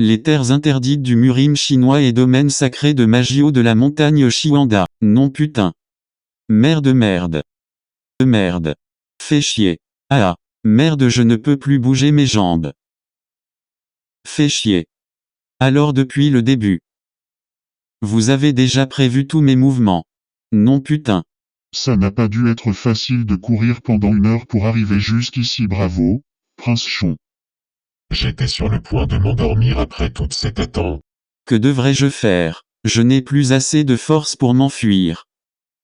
Les terres interdites du Murim chinois et domaine sacré de Magio de la montagne Chiwanda. Non putain. Merde merde. Merde. Fais chier. Ah. Merde je ne peux plus bouger mes jambes. Fais chier. Alors depuis le début. Vous avez déjà prévu tous mes mouvements. Non putain. Ça n'a pas dû être facile de courir pendant 1 heure pour arriver jusqu'ici, bravo, Prince Chon. J'étais sur le point de m'endormir après toute cette attente. Que devrais-je faire? Je n'ai plus assez de force pour m'enfuir.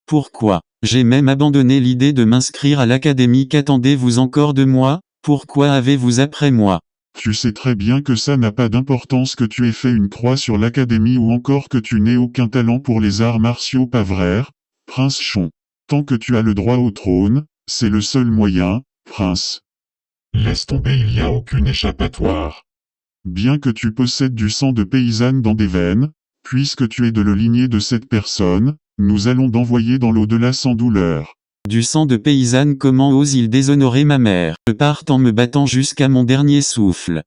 Pourquoi? J'ai même abandonné l'idée de m'inscrire à l'académie. Qu'attendez-vous encore de moi? Pourquoi avez-vous après moi? Tu sais très bien que ça n'a pas d'importance que tu aies fait une croix sur l'académie ou encore que tu n'aies aucun talent pour les arts martiaux, pas vrai, Prince Chon. Tant que tu as le droit au trône, c'est le seul moyen, Prince. Laisse tomber, il n'y a aucune échappatoire. Bien que tu possèdes du sang de paysanne dans des veines, puisque tu es de la lignée de cette personne, nous allons t'envoyer dans l'au-delà sans douleur. Du sang de paysanne, comment ose-il déshonorer ma mère? Je parte en me battant jusqu'à mon dernier souffle.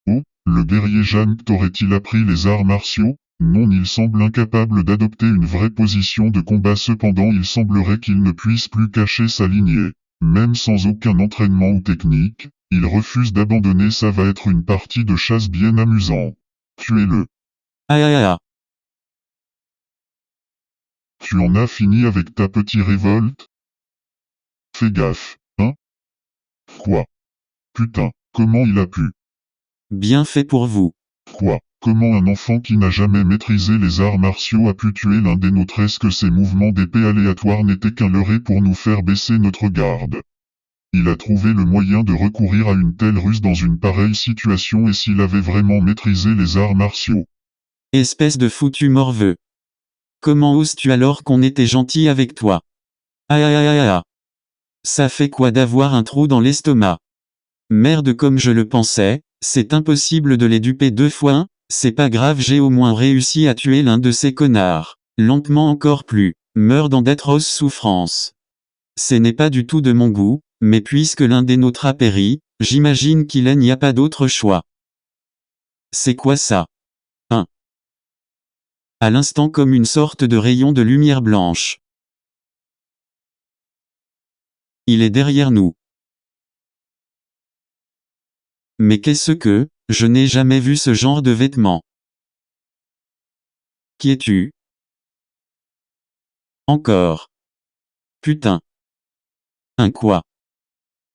Oh, le guerrier Jeanne t'aurait-il appris les arts martiaux? Non, il semble incapable d'adopter une vraie position de combat, cependant il semblerait qu'il ne puisse plus cacher sa lignée. Même sans aucun entraînement ou technique, il refuse d'abandonner. Ça va être une partie de chasse bien amusante. Tuez-le. Ah ah ah. Tu en as fini avec ta petite révolte? Fais gaffe, hein? Quoi? Putain, comment il a pu? Bien fait pour vous. Quoi? Comment un enfant qui n'a jamais maîtrisé les arts martiaux a pu tuer l'un des nôtres? Est-ce que ces mouvements d'épée aléatoires n'étaient qu'un leurre pour nous faire baisser notre garde? Il a trouvé le moyen de recourir à une telle ruse dans une pareille situation, et s'il avait vraiment maîtrisé les arts martiaux? Espèce de foutu morveux. Comment oses-tu alors qu'on était gentil avec toi? Ah ah ah ah ah. Ça fait quoi d'avoir un trou dans l'estomac? Merde, comme je le pensais, c'est impossible de les duper 2 fois, hein? C'est pas grave, j'ai au moins réussi à tuer l'un de ces connards. Lentement encore plus. Meurt dans d'atroces souffrances. Ce n'est pas du tout de mon goût, mais puisque l'un des nôtres a péri, j'imagine qu'il n'y a pas d'autre choix. C'est quoi ça? À l'instant comme une sorte de rayon de lumière blanche. Il est derrière nous. Mais qu'est-ce que? Je n'ai jamais vu ce genre de vêtements. Qui es-tu? Encore. Putain. Un quoi?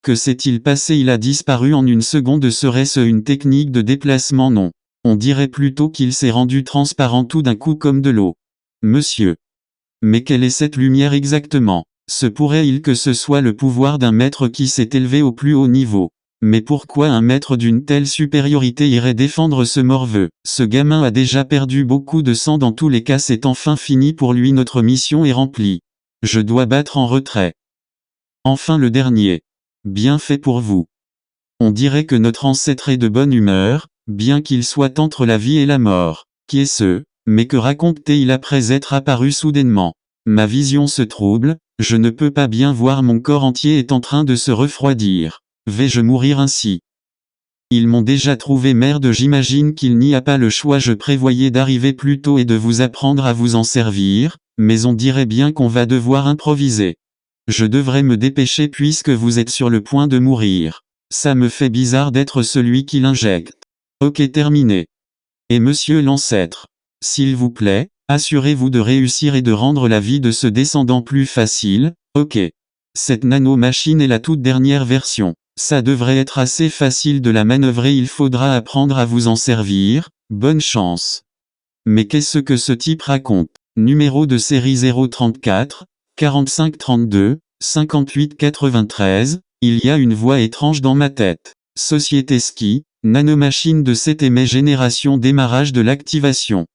Que s'est-il passé? Il a disparu en une seconde. Serait-ce une technique de déplacement? Non. On dirait plutôt qu'il s'est rendu transparent tout d'un coup comme de l'eau. Monsieur. Mais quelle est cette lumière exactement? Se pourrait-il que ce soit le pouvoir d'un maître qui s'est élevé au plus haut niveau? Mais pourquoi un maître d'une telle supériorité irait défendre ce morveux? Ce gamin a déjà perdu beaucoup de sang. Dans tous les cas, c'est enfin fini pour lui. Notre mission est remplie. Je dois battre en retrait. Enfin le dernier. Bien fait pour vous. On dirait que notre ancêtre est de bonne humeur, bien qu'il soit entre la vie et la mort. Qui est ce? Mais que raconte-t-il après être apparu soudainement? Ma vision se trouble, je ne peux pas bien voir, mon corps entier est en train de se refroidir. Vais-je mourir ainsi? Ils m'ont déjà trouvé, merde, j'imagine qu'il n'y a pas le choix. Je prévoyais d'arriver plus tôt et de vous apprendre à vous en servir, mais on dirait bien qu'on va devoir improviser. Je devrais me dépêcher puisque vous êtes sur le point de mourir. Ça me fait bizarre d'être celui qui l'injecte. Ok, terminé. Et monsieur l'ancêtre, s'il vous plaît, assurez-vous de réussir et de rendre la vie de ce descendant plus facile, ok. Cette nanomachine est la toute dernière version. Ça devrait être assez facile de la manœuvrer, il faudra apprendre à vous en servir, bonne chance. Mais qu'est-ce que ce type raconte? Numéro de série 034, 45 32, 58 93, il y a une voix étrange dans ma tête. Société Ski, nanomachine de 7e génération, démarrage de l'activation.